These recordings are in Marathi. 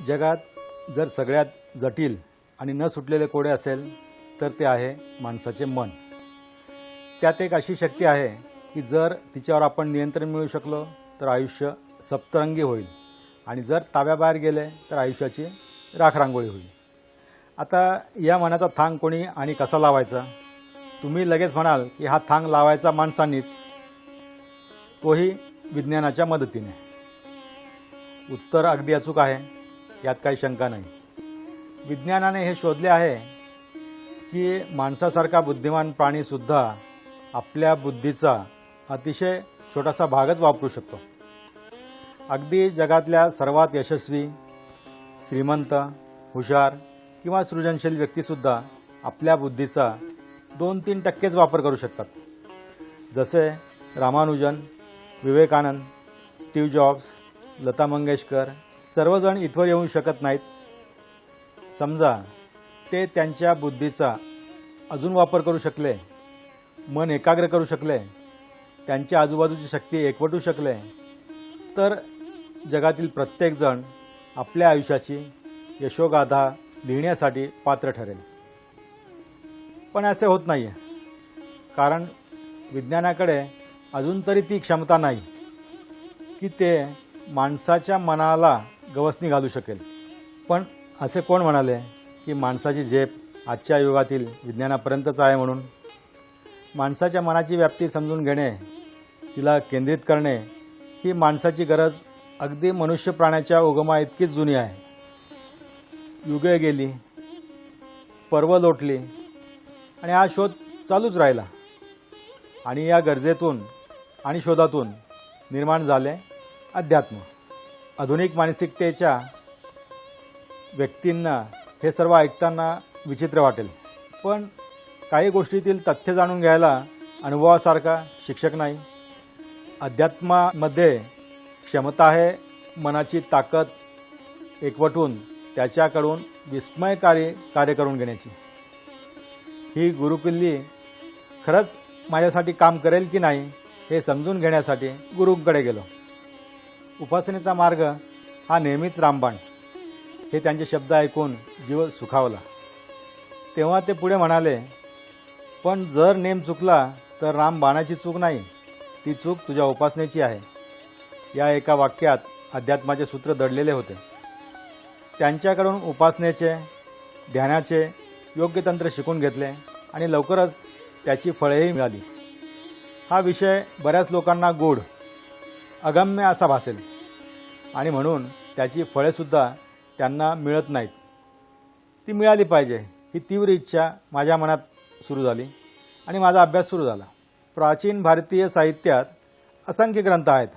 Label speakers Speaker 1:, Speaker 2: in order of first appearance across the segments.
Speaker 1: जगात जर सगळ्यात जटिल आणि न सुटलेले कोडे असेल तर ते आहे माणसाचे मन. त्यात एक अशी शक्ती आहे की जर तिच्यावर आपण नियंत्रण मिळवू शकलो तर आयुष्य सप्तरंगी होईल आणि जर ताब्याबाहेर गेले तर आयुष्याची राखरांगोळी होईल. आता या मनाचा थांग कोणी आणि कसा लावायचा? तुम्ही लगेच म्हणाल की हा थांग लावायचा माणसांनीच, तोही विज्ञानाच्या मदतीने. उत्तर अगदी अचूक आहे, यात काही शंका नाही. विज्ञानाने हे शोधले आहे की माणसासारखा बुद्धिमान प्राणीसुद्धा आपल्या बुद्धीचा अतिशय छोटासा भागच वापरू शकतो. अगदी जगातल्या सर्वात यशस्वी, श्रीमंत, हुशार किंवा सृजनशील व्यक्तीसुद्धा आपल्या बुद्धीचा 2-3% वापर करू शकतात. जसे रामानुजन, विवेकानंद, स्टीव्ह जॉब्स, लता मंगेशकर सर्वजण इथवर येऊ शकत नाहीत. समजा ते त्यांच्या बुद्धीचा अजून वापर करू शकले, मन एकाग्र करू शकले, त्यांच्या आजूबाजूची शक्ती एकवटू शकले, तर जगातील प्रत्येकजण आपल्या आयुष्याची यशोगाथा लिहिण्यासाठी पात्र ठरेल. पण असे होत नाही आहे, कारण विज्ञानाकडे अजून तरी ती क्षमता नाही की ते माणसाच्या मनाला गवसणी घालू शकेल. पण असे कोण म्हणाले की माणसाची झेप आजच्या युगातील विज्ञानापर्यंतच आहे म्हणून? माणसाच्या मनाची व्याप्ती समजून घेणे, तिला केंद्रित करणे ही माणसाची गरज अगदी मनुष्य प्राण्याच्या उगमाइतकीच जुनी आहे. युगे गेली, पर्व लोटली आणि हा शोध चालूच राहिला. आणि या गरजेतून आणि शोधातून निर्माण झाले अध्यात्म. आधुनिक मानसिकतेच्या व्यक्तींना हे सर्व ऐकताना विचित्र वाटेल, पण काही गोष्टीतील तथ्य जाणून घ्यायला अनुभवासारखा शिक्षक नाही. अध्यात्मामध्ये क्षमता आहे मनाची ताकद एकवटून त्याच्याकडून विस्मयकारी कार्य करून घेण्याची. ही गुरुकिल्ली खरंच माझ्यासाठी काम करेल की नाही हे समजून घेण्यासाठी गुरूंकडे गेलो. उपासनेचा मार्ग हा नेहमीच रामबाण, हे त्यांचे शब्द ऐकून जीव सुखावला. तेव्हा ते पुढे म्हणाले, पण जर नेम चुकला तर रामबाणाची चूक नाही, ती चूक तुझ्या उपासनेची आहे. या एका वाक्यात अध्यात्माचे सूत्र दडलेले होते. त्यांच्याकडून उपासनेचे, ध्यानाचे योग्य तंत्र शिकून घेतले आणि लवकरच त्याची फळेही मिळाली. हा विषय बऱ्याच लोकांना गूढ, अगम्य असा भासेल आणि म्हणून त्याची फळेसुद्धा त्यांना मिळत नाहीत. ती मिळाली पाहिजे ही तीव्र इच्छा माझ्या मनात सुरू झाली आणि माझा अभ्यास सुरू झाला. प्राचीन भारतीय साहित्यात असंख्य ग्रंथ आहेत.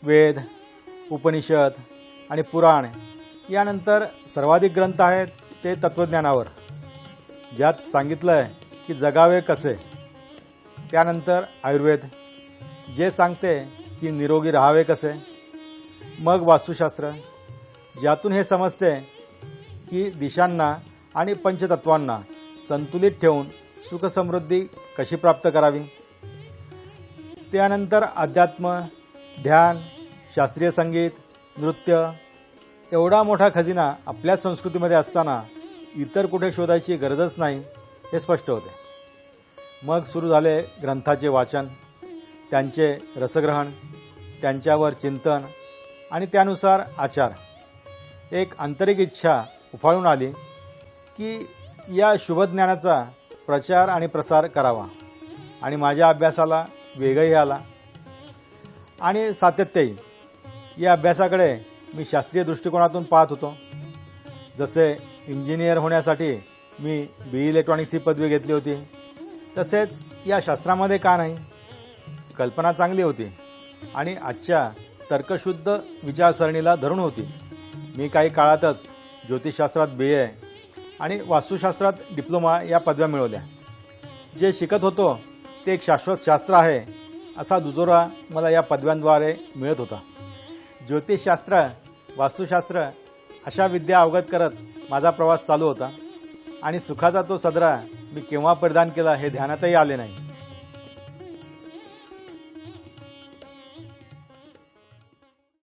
Speaker 1: वेद, उपनिषद आणि पुराण यानंतर सर्वाधिक ग्रंथ आहेत ते तत्त्वज्ञानावर, ज्यात सांगितलं आहे की जगावे कसे. त्यानंतर आयुर्वेद, जे सांगते की निरोगी राहावे कसे. मग वास्तुशास्त्र, ज्यातून हे समजते की दिशांना आणि पंचतत्वांना संतुलित ठेवून सुखसमृद्धी कशी प्राप्त करावी. त्यानंतर अध्यात्म, ध्यान, शास्त्रीय संगीत, नृत्य. एवढा मोठा खजिना आपल्या संस्कृतीमध्ये असताना इतर कुठे शोधायची गरजच नाही हे स्पष्ट होते. मग सुरू झाले ग्रंथाचे वाचन, त्यांचे रसग्रहण, त्यांच्यावर चिंतन आणि त्यानुसार आचार. एक आंतरिक इच्छा उफाळून आली की या शुभज्ञानाचा प्रचार आणि प्रसार करावा आणि माझ्या अभ्यासाला वेगही आला आणि सातत्यही. या अभ्यासाकडे मी शास्त्रीय दृष्टिकोनातून पाहत होतो. जसे इंजिनियर होण्यासाठी मी BE इलेक्ट्रॉनिक्स ही पदवी घेतली होती, तसेच या शास्त्रामध्ये का नाही. कल्पना चांगली होती आणि आजच्या तर्कशुद्ध विचारसरणीला धरून होती. मी काही काळातच ज्योतिषशास्त्रात BA आणि वास्तुशास्त्रात डिप्लोमा या पदव्या मिळवल्या. जे शिकत होतो ते एक शाश्वत शास्त्र आहे असा दुजोरा मला या पदव्यांद्वारे मिळत होता. ज्योतिषशास्त्र, वास्तुशास्त्र अशा विद्या अवगत करत माझा प्रवास चालू होता आणि सुखाचा तो सदरा मी केव्हा परिधान केला हे ध्यानातही आले नाही.